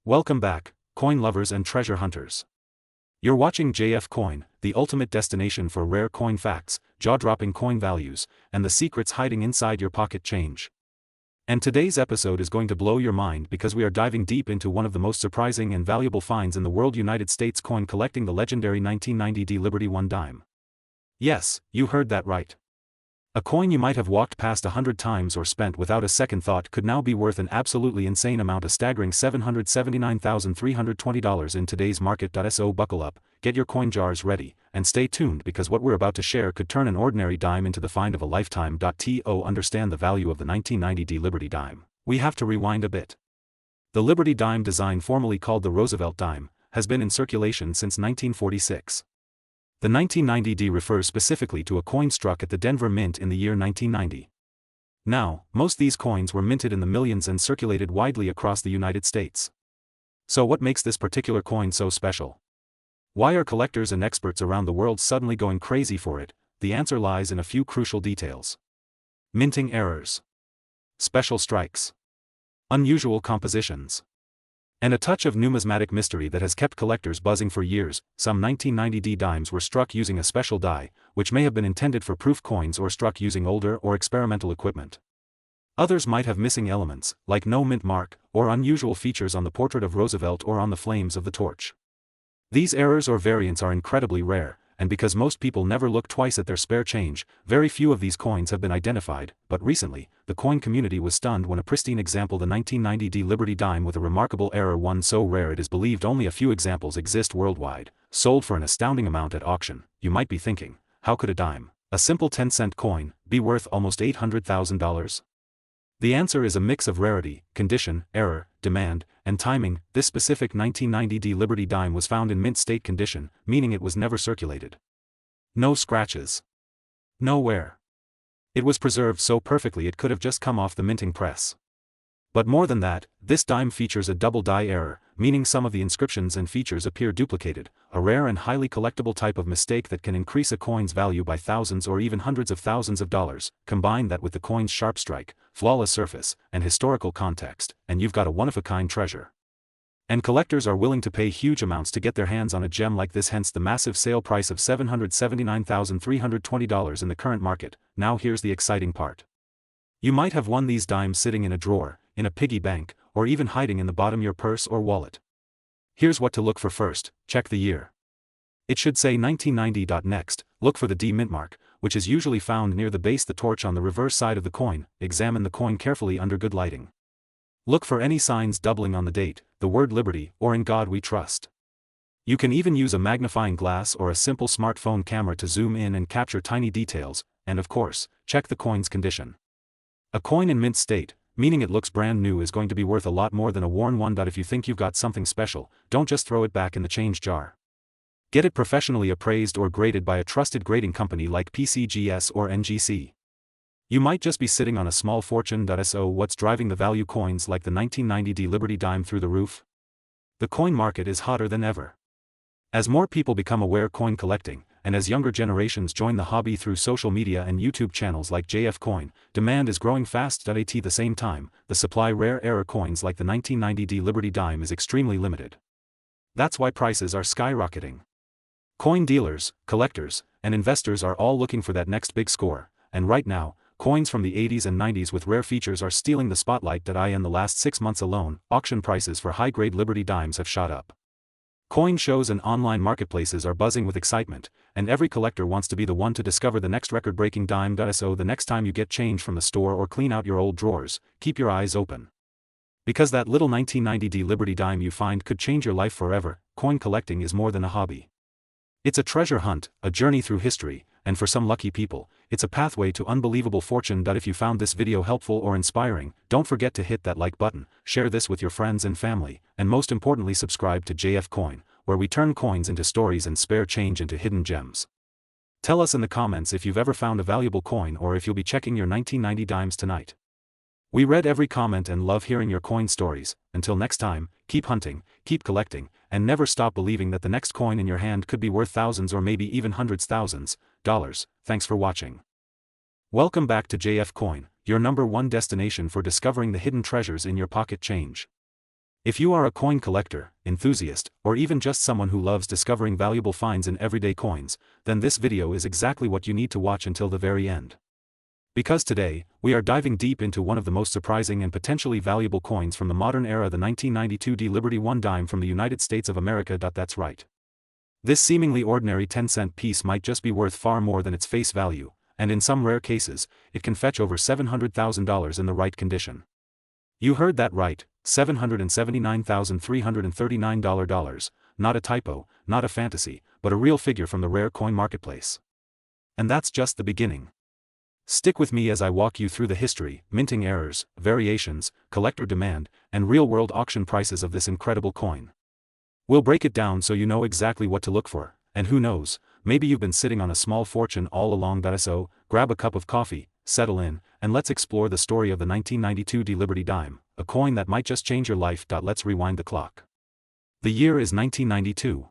Welcome back, coin lovers and treasure hunters. You're watching JF Coin, the ultimate destination for rare coin facts, jaw-dropping coin values, and the secrets hiding inside your pocket change. And today's episode is going to blow your mind because we are diving deep into one of the most surprising and valuable finds in the world: United States coin collecting, the legendary 1990 D Liberty 1 dime. Yes, you heard that right. A coin you might have walked past 100 times or spent without a second thought could now be worth an absolutely insane amount, a staggering $779,320 in today's market. So buckle up, get your coin jars ready, and stay tuned because what we're about to share could turn an ordinary dime into the find of a lifetime. To understand the value of the 1990 D Liberty dime, we have to rewind a bit. The Liberty dime, design formerly called the Roosevelt dime, has been in circulation since 1946. The 1990 D refers specifically to a coin struck at the Denver Mint in the year 1990. Now, most these coins were minted in the millions and circulated widely across the United States. So what makes this particular coin so special? Why are collectors and experts around the world suddenly going crazy for it? The answer lies in a few crucial details. Minting errors, special strikes, unusual compositions, and a touch of numismatic mystery that has kept collectors buzzing for years. Some 1990 D dimes were struck using a special die, which may have been intended for proof coins or struck using older or experimental equipment. Others might have missing elements, like no mint mark, or unusual features on the portrait of Roosevelt or on the flames of the torch. These errors or variants are incredibly rare, and because most people never look twice at their spare change, very few of these coins have been identified. But recently, the coin community was stunned when a pristine example, the 1990 D Liberty dime with a remarkable error, one so rare it is believed only a few examples exist worldwide, sold for an astounding amount at auction. You might be thinking, how could a dime, a simple 10-cent coin, be worth almost $800,000? The answer is a mix of rarity, condition, error, demand, and timing. This specific 1990 D Liberty dime was found in mint state condition, meaning it was never circulated. No scratches. No wear. It was preserved so perfectly it could have just come off the minting press. But more than that, this dime features a double die error, meaning some of the inscriptions and features appear duplicated, a rare and highly collectible type of mistake that can increase a coin's value by thousands or even hundreds of thousands of dollars. Combine that with the coin's sharp strike, flawless surface, and historical context, and you've got a one-of-a-kind treasure. And collectors are willing to pay huge amounts to get their hands on a gem like this, hence the massive sale price of $779,320 in the current market. Now here's the exciting part. You might have won these dimes sitting in a drawer, in a piggy bank, or even hiding in the bottom of your purse or wallet. Here's what to look for first: check the year. It should say 1990. Next, look for the D mint mark, which is usually found near the base, the torch on the reverse side of the coin. Examine the coin carefully under good lighting. Look for any signs doubling on the date, the word Liberty, or In God We Trust. You can even use a magnifying glass or a simple smartphone camera to zoom in and capture tiny details, and of course, check the coin's condition. A coin in mint state, meaning it looks brand new, is going to be worth a lot more than a worn one. If you think you've got something special, don't just throw it back in the change jar. Get it professionally appraised or graded by a trusted grading company like PCGS or NGC. You might just be sitting on a small fortune. So what's driving the value coins like the 1990 D Liberty dime through the roof? The coin market is hotter than ever. As more people become aware coin collecting, and as younger generations join the hobby through social media and YouTube channels like JF Coin, demand is growing fast. At the same time, the supply rare error coins like the 1990 D Liberty dime is extremely limited. That's why prices are skyrocketing. Coin dealers, collectors, and investors are all looking for that next big score, and right now, coins from the 80s and 90s with rare features are stealing the spotlight. In the last 6 months alone, auction prices for high-grade Liberty dimes have shot up. Coin shows and online marketplaces are buzzing with excitement, and every collector wants to be the one to discover the next record-breaking dime. So the next time you get change from the store or clean out your old drawers, keep your eyes open. Because that little 1990 D Liberty dime you find could change your life forever. Coin collecting is more than a hobby. It's a treasure hunt, a journey through history, and for some lucky people, it's a pathway to unbelievable fortune. If you found this video helpful or inspiring, don't forget to hit that like button, share this with your friends and family, and most importantly, subscribe to JF Coin, where we turn coins into stories and spare change into hidden gems. Tell us in the comments if you've ever found a valuable coin or if you'll be checking your 1990 dimes tonight. We read every comment and love hearing your coin stories. Until next time, keep hunting, keep collecting, and never stop believing that the next coin in your hand could be worth thousands or maybe even hundreds thousands dollars. Thanks for watching. Welcome back to JF Coin, your #1 destination for discovering the hidden treasures in your pocket change. If you are a coin collector, enthusiast, or even just someone who loves discovering valuable finds in everyday coins, then this video is exactly what you need to watch until the very end. Because today, we are diving deep into one of the most surprising and potentially valuable coins from the modern era, the 1992 Liberty 1 dime from the United States of America. That's right. This seemingly ordinary 10-cent piece might just be worth far more than its face value, and in some rare cases, it can fetch over $700,000 in the right condition. You heard that right, $779,339, not a typo, not a fantasy, but a real figure from the rare coin marketplace. And that's just the beginning. Stick with me as I walk you through the history, minting errors, variations, collector demand, and real-world auction prices of this incredible coin. We'll break it down so you know exactly what to look for, and who knows, maybe you've been sitting on a small fortune all along. So, grab a cup of coffee, settle in, and let's explore the story of the 1992 Liberty dime, a coin that might just change your life. Let's rewind the clock. The year is 1992.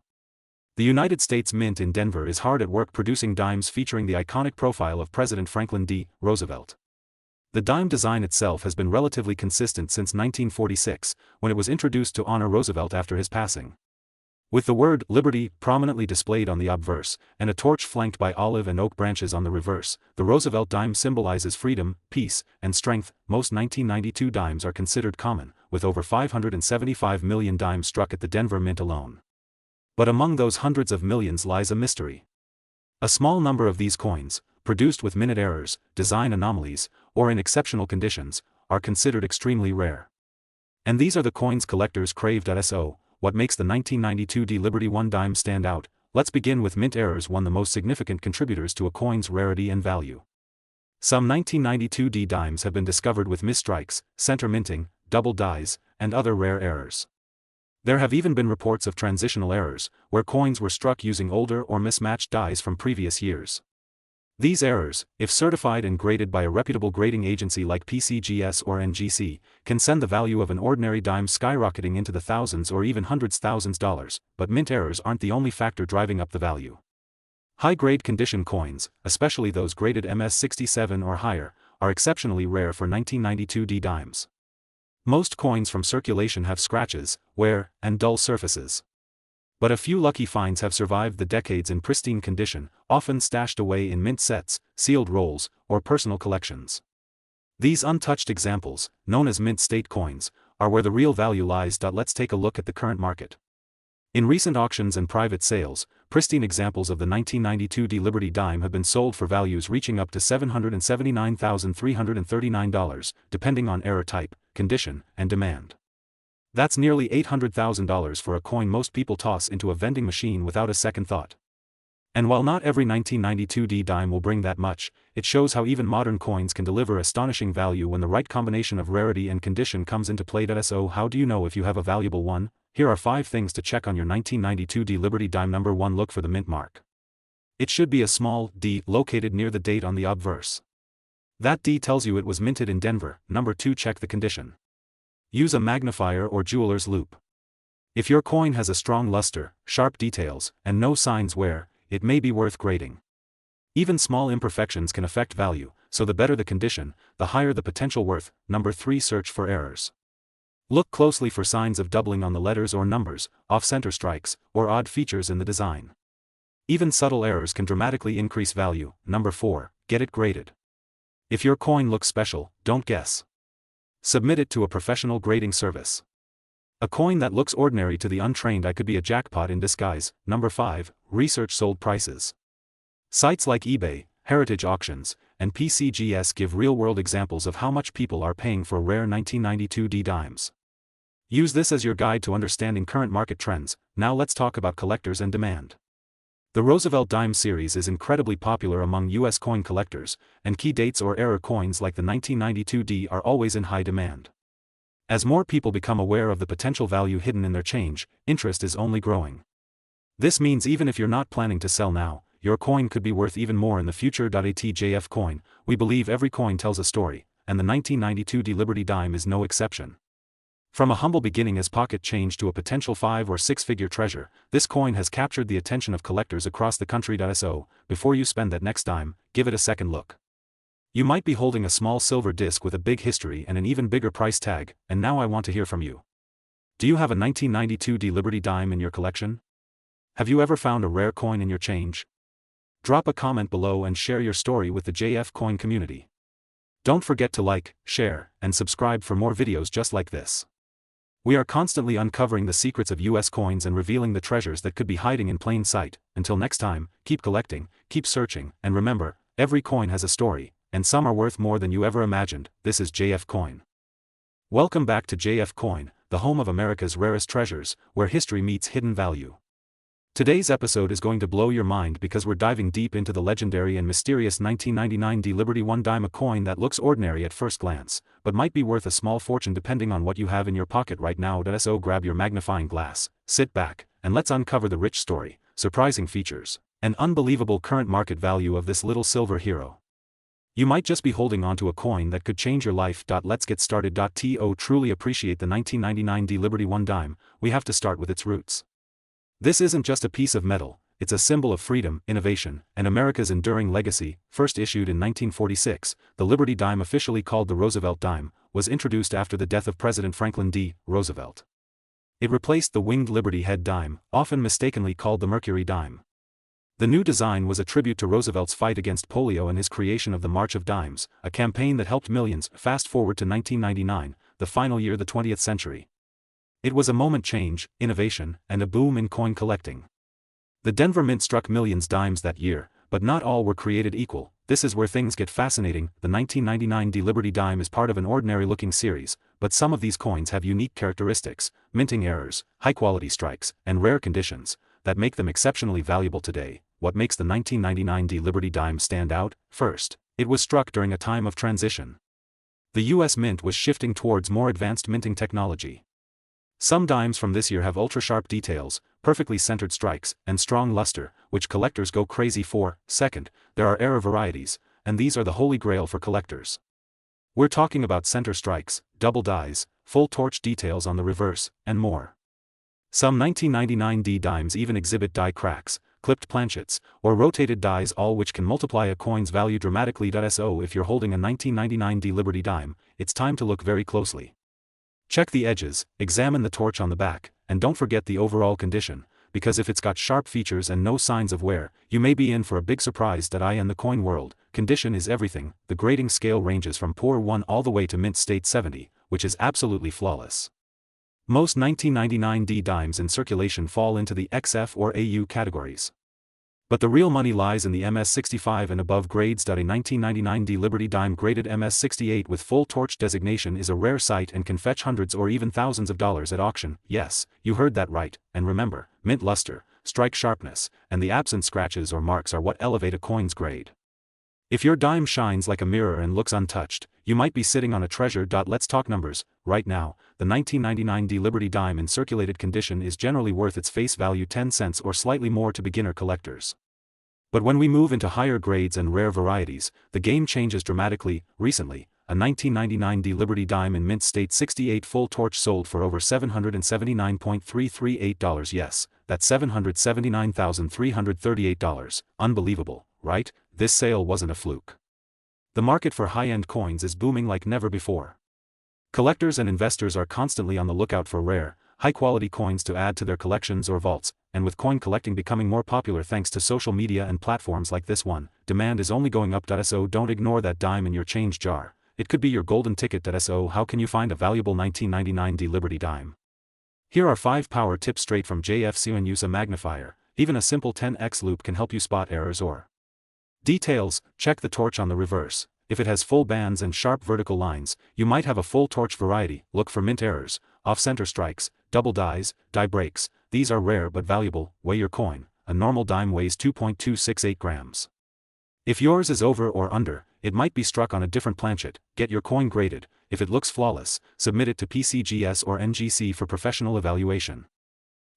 The United States Mint in Denver is hard at work producing dimes featuring the iconic profile of President Franklin D. Roosevelt. The dime design itself has been relatively consistent since 1946, when it was introduced to honor Roosevelt after his passing. With the word Liberty prominently displayed on the obverse, and a torch flanked by olive and oak branches on the reverse, the Roosevelt dime symbolizes freedom, peace, and strength. Most 1992 dimes are considered common, with over 575 million dimes struck at the Denver Mint alone. But among those hundreds of millions lies a mystery. A small number of these coins, produced with minute errors, design anomalies, or in exceptional conditions, are considered extremely rare. And these are the coins collectors crave. So, what makes the 1992 Liberty 1 dime stand out? Let's begin with mint errors, one of the most significant contributors to a coin's rarity and value. Some 1992 dimes have been discovered with misstrikes, center minting, double dies, and other rare errors. There have even been reports of transitional errors, where coins were struck using older or mismatched dies from previous years. These errors, if certified and graded by a reputable grading agency like PCGS or NGC, can send the value of an ordinary dime skyrocketing into the thousands or even hundreds thousands dollars. But mint errors aren't the only factor driving up the value. High-grade condition coins, especially those graded MS67 or higher, are exceptionally rare for 1992 dimes. Most coins from circulation have scratches, wear, and dull surfaces. But a few lucky finds have survived the decades in pristine condition, often stashed away in mint sets, sealed rolls, or personal collections. These untouched examples, known as mint state coins, are where the real value lies. Let's take a look at the current market. In recent auctions and private sales, pristine examples of the 1992 Liberty dime have been sold for values reaching up to $779,339, depending on error type, condition, and demand. That's nearly $800,000 for a coin most people toss into a vending machine without a second thought. And while not every 1992 dime will bring that much, it shows how even modern coins can deliver astonishing value when the right combination of rarity and condition comes into play. So, how do you know if you have a valuable one? Here are 5 things to check on your 1992 Liberty dime. Number 1. Look for the mint mark. It should be a small D located near the date on the obverse. That D tells you it was minted in Denver. Number 2. Check the condition. Use a magnifier or jeweler's loupe. If your coin has a strong luster, sharp details, and no signs wear, it may be worth grading. Even small imperfections can affect value, so the better the condition, the higher the potential worth. Number 3. Search for errors. Look closely for signs of doubling on the letters or numbers, off-center strikes, or odd features in the design. Even subtle errors can dramatically increase value. Number 4. Get it graded. If your coin looks special, don't guess. Submit it to a professional grading service. A coin that looks ordinary to the untrained eye could be a jackpot in disguise. Number 5. Research sold prices. Sites like eBay, Heritage Auctions, and PCGS give real-world examples of how much people are paying for rare 1992 dimes. Use this as your guide to understanding current market trends. Now let's talk about collectors and demand. The Roosevelt dime series is incredibly popular among U.S. coin collectors, and key dates or error coins like the 1992 are always in high demand. As more people become aware of the potential value hidden in their change, interest is only growing. This means even if you're not planning to sell now, your coin could be worth even more in the future. ATJF coin, we believe every coin tells a story, and the 1992 Liberty dime is no exception. From a humble beginning as pocket change to a potential 5- or 6-figure treasure, this coin has captured the attention of collectors across the country. So, before you spend that next dime, give it a second look. You might be holding a small silver disc with a big history and an even bigger price tag, and now I want to hear from you. Do you have a 1992 D Liberty dime in your collection? Have you ever found a rare coin in your change? Drop a comment below and share your story with the JF Coin community. Don't forget to like, share, and subscribe for more videos just like this. We are constantly uncovering the secrets of US coins and revealing the treasures that could be hiding in plain sight. Until next time, keep collecting, keep searching, and remember, every coin has a story, and some are worth more than you ever imagined. This is JF Coin. Welcome back to JF Coin, the home of America's rarest treasures, where history meets hidden value. Today's episode is going to blow your mind because we're diving deep into the legendary and mysterious 1999 D Liberty 1 dime, a coin that looks ordinary at first glance, but might be worth a small fortune depending on what you have in your pocket right now. So grab your magnifying glass, sit back, and let's uncover the rich story, surprising features, and unbelievable current market value of this little silver hero. You might just be holding onto a coin that could change your life. Let's get started. To truly appreciate the 1999 D Liberty 1 dime, we have to start with its roots. This isn't just a piece of metal, it's a symbol of freedom, innovation, and America's enduring legacy. First issued in 1946, the Liberty dime, officially called the Roosevelt dime, was introduced after the death of President Franklin D. Roosevelt. It replaced the winged Liberty head dime, often mistakenly called the Mercury dime. The new design was a tribute to Roosevelt's fight against polio and his creation of the March of Dimes, a campaign that helped millions. Fast forward to 1999, the final year of the 20th century. It was a moment change, innovation, and a boom in coin collecting. The Denver Mint struck millions dimes that year, but not all were created equal. This is where things get fascinating. The 1999 D Liberty dime is part of an ordinary-looking series, but some of these coins have unique characteristics, minting errors, high-quality strikes, and rare conditions that make them exceptionally valuable today. What makes the 1999 D Liberty dime stand out? First, it was struck during a time of transition. The U.S. Mint was shifting towards more advanced minting technology. Some dimes from this year have ultra-sharp details, perfectly centered strikes, and strong luster, which collectors go crazy for. Second, there are error varieties, and these are the holy grail for collectors. We're talking about center strikes, double dies, full torch details on the reverse, and more. Some 1999 D dimes even exhibit die cracks, clipped planchets, or rotated dies, all which can multiply a coin's value dramatically. So if you're holding a 1999 D Liberty dime, it's time to look very closely. Check the edges, examine the torch on the back, and don't forget the overall condition, because if it's got sharp features and no signs of wear, you may be in for a big surprise. In the coin world, condition is everything. The grading scale ranges from poor 1 all the way to mint state 70, which is absolutely flawless. Most 1999 D dimes in circulation fall into the XF or AU categories. But the real money lies in the MS65 and above grades. A 1999 D Liberty dime graded MS68 with full torch designation is a rare sight and can fetch hundreds or even thousands of dollars at auction. Yes, you heard that right, and remember, mint luster, strike sharpness, and the absent scratches or marks are what elevate a coin's grade. If your dime shines like a mirror and looks untouched, you might be sitting on a treasure. Let's talk numbers. Right now, the 1999 D Liberty dime in circulated condition is generally worth its face value, 10 cents or slightly more to beginner collectors. But when we move into higher grades and rare varieties, the game changes dramatically. Recently, a 1999 D Liberty dime in mint state 68 full torch sold for over $779.338. Yes, that's $779,338. Unbelievable, right? This sale wasn't a fluke. The market for high-end coins is booming like never before. Collectors and investors are constantly on the lookout for rare, high-quality coins to add to their collections or vaults, and with coin collecting becoming more popular thanks to social media and platforms like this one, demand is only going up. So don't ignore that dime in your change jar. It could be your golden ticket. So how can you find a valuable 1999 D Liberty dime? Here are 5 power tips straight from JF Coin. Use a magnifier. Even a simple 10x loop can help you spot errors or details. Check the torch on the reverse. If it has full bands and sharp vertical lines, you might have a full torch variety. Look for mint errors, off-center strikes, double dies, die breaks. These are rare but valuable. Weigh your coin. A normal dime weighs 2.268 grams. If yours is over or under, it might be struck on a different planchet. Get your coin graded. If it looks flawless, submit it to PCGS or NGC for professional evaluation.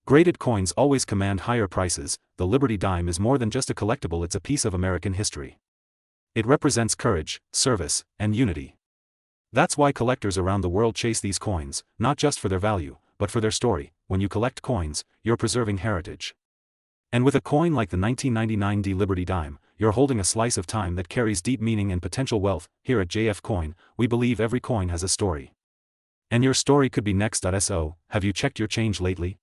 Graded coins always command higher prices. The Liberty dime is more than just a collectible, it's a piece of American history. It represents courage, service, and unity. That's why collectors around the world chase these coins, not just for their value, but for their story. When you collect coins, you're preserving heritage. And with a coin like the 1999 D Liberty dime, you're holding a slice of time that carries deep meaning and potential wealth. Here at JF Coin, we believe every coin has a story. And your story could be next. So, have you checked your change lately?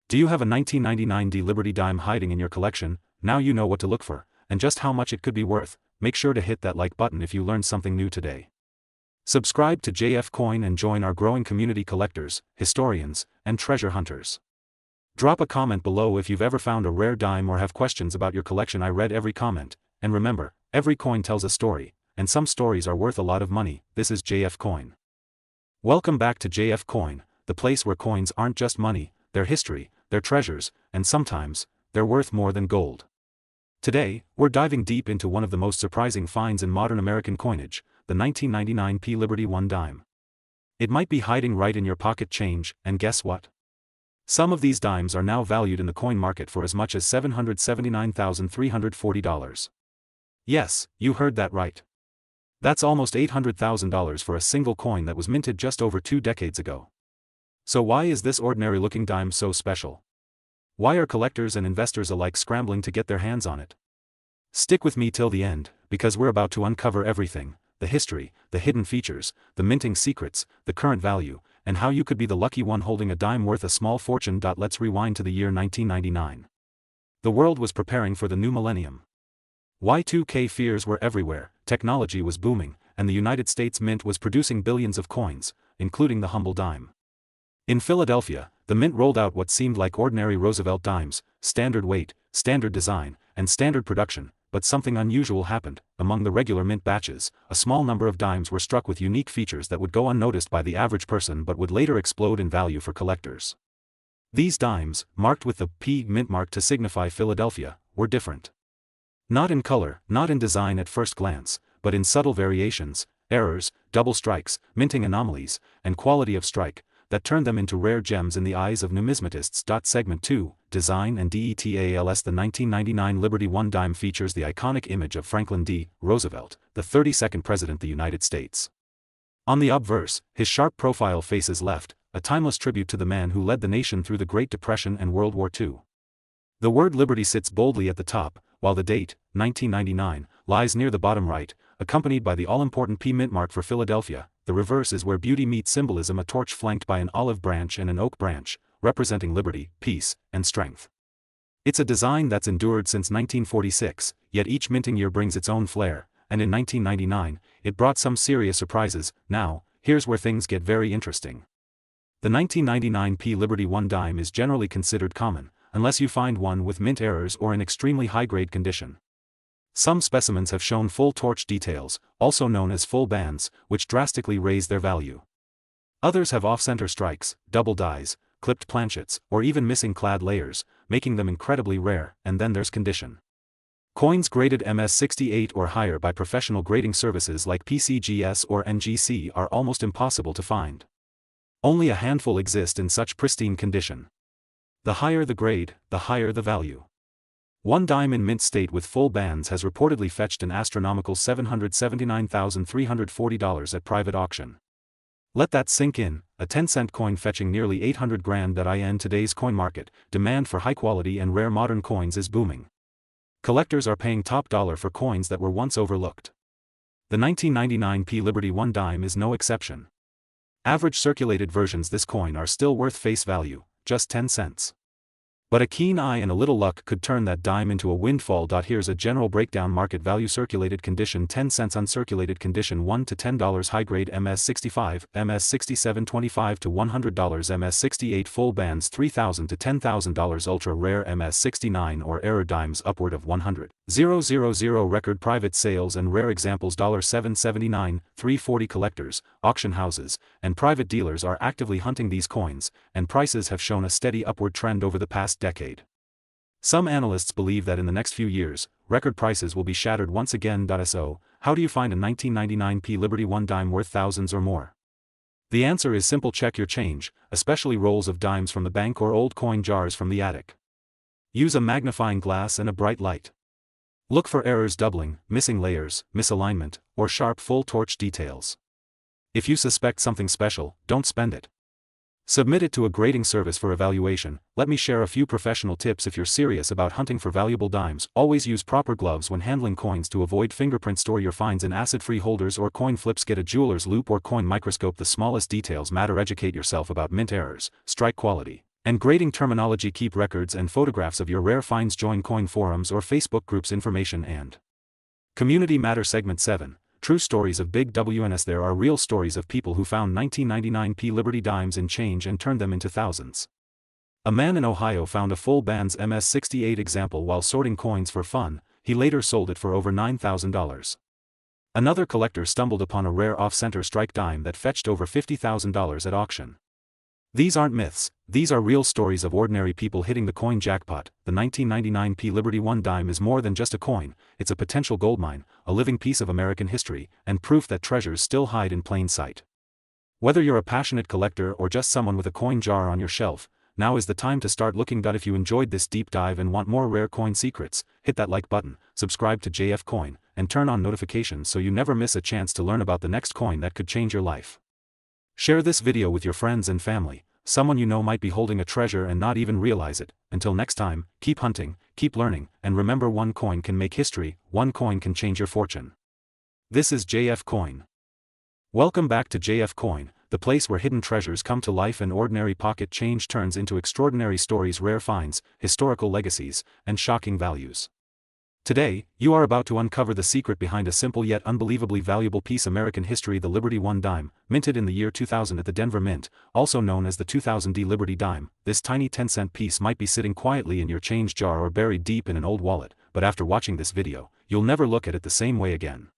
Do you have a 1999 D Liberty dime hiding in your collection? Now you know what to look for, and just how much it could be worth. Make sure to hit that like button if you learned something new today. Subscribe to JF Coin and join our growing community collectors, historians, and treasure hunters. Drop a comment below if you've ever found a rare dime or have questions about your collection. I read every comment, and remember, every coin tells a story, and some stories are worth a lot of money. This is JF Coin. Welcome back to JF Coin, the place where coins aren't just money, they're history, they're treasures, and sometimes, they're worth more than gold. Today, we're diving deep into one of the most surprising finds in modern American coinage, the 1999 P Liberty 1 dime. It might be hiding right in your pocket change, and guess what? Some of these dimes are now valued in the coin market for as much as $779,340. Yes, you heard that right. That's almost $800,000 for a single coin that was minted just over 2 decades ago. So why is this ordinary-looking dime so special? Why are collectors and investors alike scrambling to get their hands on it? Stick with me till the end, because we're about to uncover everything: the history, the hidden features, the minting secrets, the current value, and how you could be the lucky one holding a dime worth a small fortune. Let's rewind to the year 1999. The world was preparing for the new millennium. Y2K fears were everywhere, technology was booming, and the United States Mint was producing billions of coins, including the humble dime. In Philadelphia, the Mint rolled out what seemed like ordinary Roosevelt dimes: standard weight, standard design, and standard production, but something unusual happened. Among the regular Mint batches, a small number of dimes were struck with unique features that would go unnoticed by the average person but would later explode in value for collectors. These dimes, marked with the P Mint mark to signify Philadelphia, were different. Not in color, not in design at first glance, but in subtle variations, errors, double strikes, minting anomalies, and quality of strike, that turned them into rare gems in the eyes of numismatists. Segment 2, Design and Details. The 1999 Liberty 1 dime features the iconic image of Franklin D. Roosevelt, the 32nd President of the United States. On the obverse, his sharp profile faces left, a timeless tribute to the man who led the nation through the Great Depression and World War II. The word Liberty sits boldly at the top, while the date, 1999, lies near the bottom right, accompanied by the all-important P Mint mark for Philadelphia. The reverse is where beauty meets symbolism: a torch flanked by an olive branch and an oak branch, representing liberty, peace, and strength. It's a design that's endured since 1946, yet each minting year brings its own flair, and in 1999, it brought some serious surprises. Now, here's where things get very interesting. The 1999 P Liberty 1 dime is generally considered common, unless you find one with mint errors or in extremely high-grade condition. Some specimens have shown full torch details, also known as full bands, which drastically raise their value. Others have off-center strikes, double dies, clipped planchets, or even missing clad layers, making them incredibly rare. And then there's condition. Coins graded MS68 or higher by professional grading services like PCGS or NGC are almost impossible to find. Only a handful exist in such pristine condition. The higher the grade, the higher the value. One dime in mint state with full bands has reportedly fetched an astronomical $779,340 at private auction. Let that sink in, a 10-cent coin fetching nearly $800,000. In today's coin market, demand for high-quality and rare modern coins is booming. Collectors are paying top dollar for coins that were once overlooked. The 1999 P Liberty 1 dime is no exception. Average circulated versions this coin are still worth face value, just 10 cents. But a keen eye and a little luck could turn that dime into a windfall. Here's a general breakdown: market value: circulated condition 10 cents, uncirculated condition $1 to $10, high grade MS65, MS67 $25 to $100, MS68 full bands $3,000 to $10,000, ultra rare MS69 or error dimes upward of $100,000 record private sales and rare examples $779, $340. Collectors, auction houses, and private dealers are actively hunting these coins, and prices have shown a steady upward trend over the past decade. Some analysts believe that in the next few years, record prices will be shattered once again. So, how do you find a 1999 P Liberty 1 dime worth thousands or more? The answer is simple: check your change, especially rolls of dimes from the bank or old coin jars from the attic. Use a magnifying glass and a bright light. Look for errors: doubling, missing layers, misalignment, or sharp full torch details. If you suspect something special, don't spend it. Submit it to a grading service for evaluation. Let me share a few professional tips if you're serious about hunting for valuable dimes. Always use proper gloves when handling coins to avoid fingerprints. Store your finds in acid-free holders or coin flips. Get a jeweler's loupe or coin microscope. The smallest details matter. Educate yourself about mint errors, strike quality, and grading terminology. Keep records and photographs of your rare finds. Join coin forums or Facebook groups. Information and community matter. Segment 7. True stories of big WNS. There are real stories of people who found 1999p Liberty dimes in change and turned them into thousands. A man in Ohio found a full band's MS-68 example while sorting coins for fun. He later sold it for over $9,000. Another collector stumbled upon a rare off-center strike dime that fetched over $50,000 at auction. These aren't myths, these are real stories of ordinary people hitting the coin jackpot. The 1999p Liberty 1 dime is more than just a coin, it's a potential goldmine, a living piece of American history, and proof that treasures still hide in plain sight. Whether you're a passionate collector or just someone with a coin jar on your shelf, now is the time to start looking. If you enjoyed this deep dive and want more rare coin secrets, hit that like button, subscribe to JF Coin, and turn on notifications so you never miss a chance to learn about the next coin that could change your life. Share this video with your friends and family. Someone you know might be holding a treasure and not even realize it. Until next time, keep hunting, keep learning, and remember, one coin can make history, one coin can change your fortune. This is JF Coin. Welcome back to JF Coin, the place where hidden treasures come to life and ordinary pocket change turns into extraordinary stories. Rare finds, historical legacies, and shocking values. Today, you are about to uncover the secret behind a simple yet unbelievably valuable piece. American history. The Liberty 1 dime, minted in the year 2000 at the Denver Mint, also known as the 2000D Liberty dime. This tiny 10-cent piece might be sitting quietly in your change jar or buried deep in an old wallet, but after watching this video, you'll never look at it the same way again.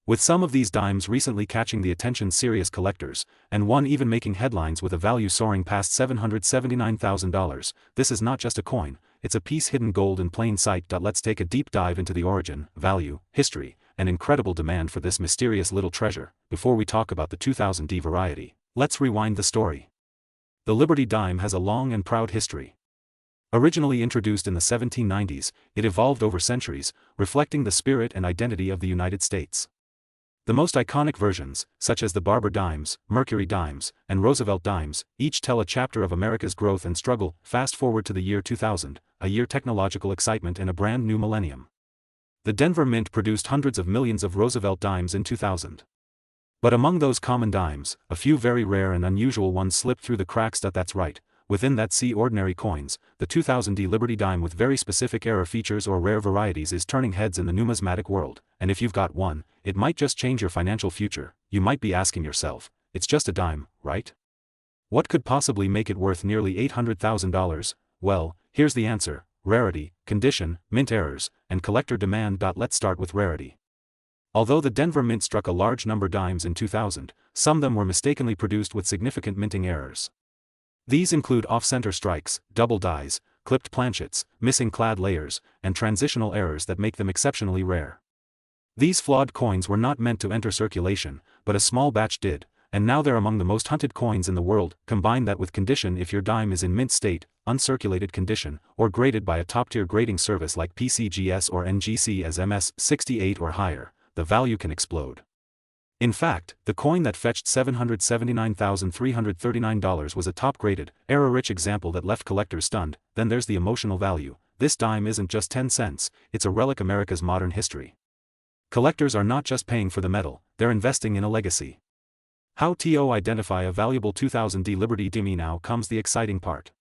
With some of these dimes recently catching the attention of serious collectors, and one even making headlines with a value soaring past $779,000, this is not just a coin, it's a piece hidden gold in plain sight. Let's take a deep dive into the origin, value, history, and incredible demand for this mysterious little treasure. Before we talk about the 2000D variety, let's rewind the story. The Liberty dime has a long and proud history. Originally introduced in the 1790s, it evolved over centuries, reflecting the spirit and identity of the United States. The most iconic versions, such as the Barber dimes, Mercury dimes, and Roosevelt dimes, each tell a chapter of America's growth and struggle. Fast forward to the year 2000, a year technological excitement and a brand new millennium. The Denver Mint produced hundreds of millions of Roosevelt dimes in 2000. But among those common dimes, a few very rare and unusual ones slipped through the cracks. That's right. Within that sea ordinary coins, the 2000D Liberty dime with very specific error features or rare varieties is turning heads in the numismatic world, and if you've got one, it might just change your financial future. You might be asking yourself, it's just a dime, right? What could possibly make it worth nearly $800,000? Well, here's the answer: rarity, condition, mint errors, and collector demand. Let's start with rarity. Although the Denver Mint struck a large number of dimes in 2000, some of them were mistakenly produced with significant minting errors. These include off-center strikes, double dies, clipped planchets, missing clad layers, and transitional errors that make them exceptionally rare. These flawed coins were not meant to enter circulation, but a small batch did, and now they're among the most hunted coins in the world. Combine that with condition. If your dime is in mint state, uncirculated condition, or graded by a top-tier grading service like PCGS or NGC as MS-68 or higher, the value can explode. In fact, the coin that fetched $779,339 was a top-graded, error-rich example that left collectors stunned. Then there's the emotional value. This dime isn't just 10 cents, it's a relic of America's modern history. Collectors are not just paying for the metal, they're investing in a legacy. How to identify a valuable 2000D Liberty dime? Now comes the exciting part.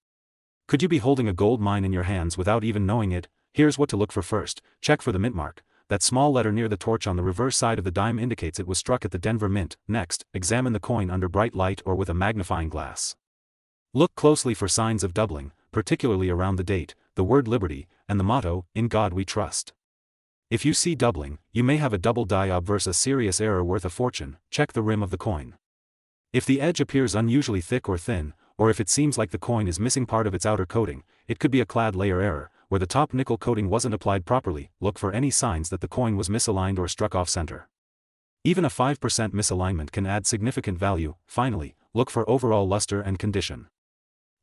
Could you be holding a gold mine in your hands without even knowing it? Here's what to look for. First, check for the mint mark. That small letter near the torch on the reverse side of the dime indicates it was struck at the Denver Mint. Next, examine the coin under bright light or with a magnifying glass. Look closely for signs of doubling, particularly around the date, the word Liberty, and the motto, "In God We Trust." If you see doubling, you may have a double die obverse, a serious error worth a fortune. Check the rim of the coin. If the edge appears unusually thick or thin, or if it seems like the coin is missing part of its outer coating, it could be a clad layer error, where the top nickel coating wasn't applied properly. Look for any signs that the coin was misaligned or struck off center. Even a 5% misalignment can add significant value. Finally, look for overall luster and condition.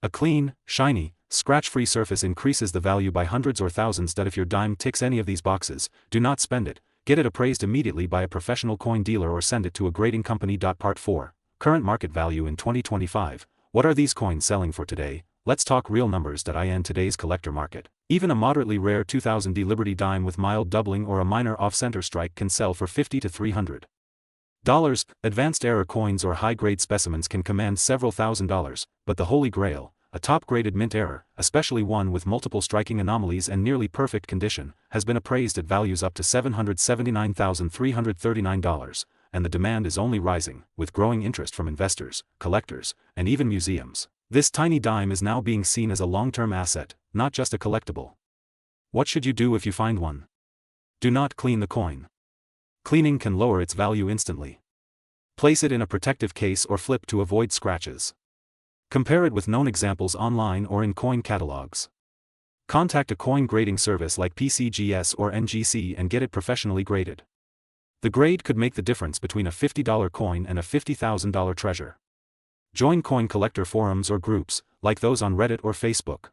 A clean, shiny, scratch-free surface increases the value by hundreds or thousands. If your dime ticks any of these boxes, do not spend it. Get it appraised immediately by a professional coin dealer or send it to a grading company. Part 4. Current market value in 2025. What are these coins selling for today? Let's talk real numbers. In today's collector market, even a moderately rare 2000D Liberty dime with mild doubling or a minor off-center strike can sell for $50 to $300. Advanced error coins or high-grade specimens can command several $1,000s, but the Holy Grail, a top-graded mint error, especially one with multiple striking anomalies and nearly perfect condition, has been appraised at values up to $779,339, and the demand is only rising, with growing interest from investors, collectors, and even museums. This tiny dime is now being seen as a long-term asset, not just a collectible. What should you do if you find one? Do not clean the coin. Cleaning can lower its value instantly. Place it in a protective case or flip to avoid scratches. Compare it with known examples online or in coin catalogs. Contact a coin grading service like PCGS or NGC and get it professionally graded. The grade could make the difference between a $50 coin and a $50,000 treasure. Join coin collector forums or groups, like those on Reddit or Facebook.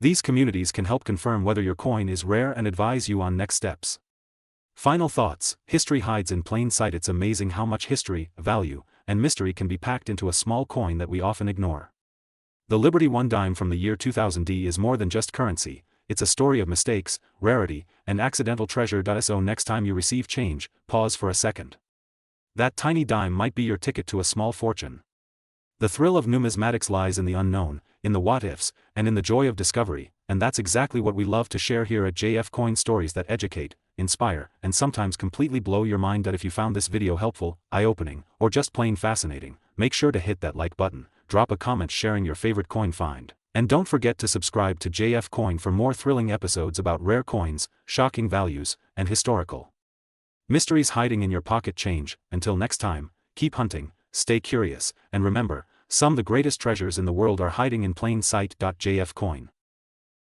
These communities can help confirm whether your coin is rare and advise you on next steps. Final thoughts: history hides in plain sight. It's amazing how much history, value, and mystery can be packed into a small coin that we often ignore. The Liberty 1 dime from the year 2000D is more than just currency, it's a story of mistakes, rarity, and accidental treasure. So next time you receive change, pause for a second. That tiny dime might be your ticket to a small fortune. The thrill of numismatics lies in the unknown, in the what-ifs, and in the joy of discovery, and that's exactly what we love to share here at JF Coin, stories that educate, inspire, and sometimes completely blow your mind. If you found this video helpful, eye-opening, or just plain fascinating, make sure to hit that like button, drop a comment sharing your favorite coin find, and don't forget to subscribe to JF Coin for more thrilling episodes about rare coins, shocking values, and historical mysteries hiding in your pocket change. Until next time, keep hunting, stay curious, and remember, some of the greatest treasures in the world are hiding in plain sight. JF Coin.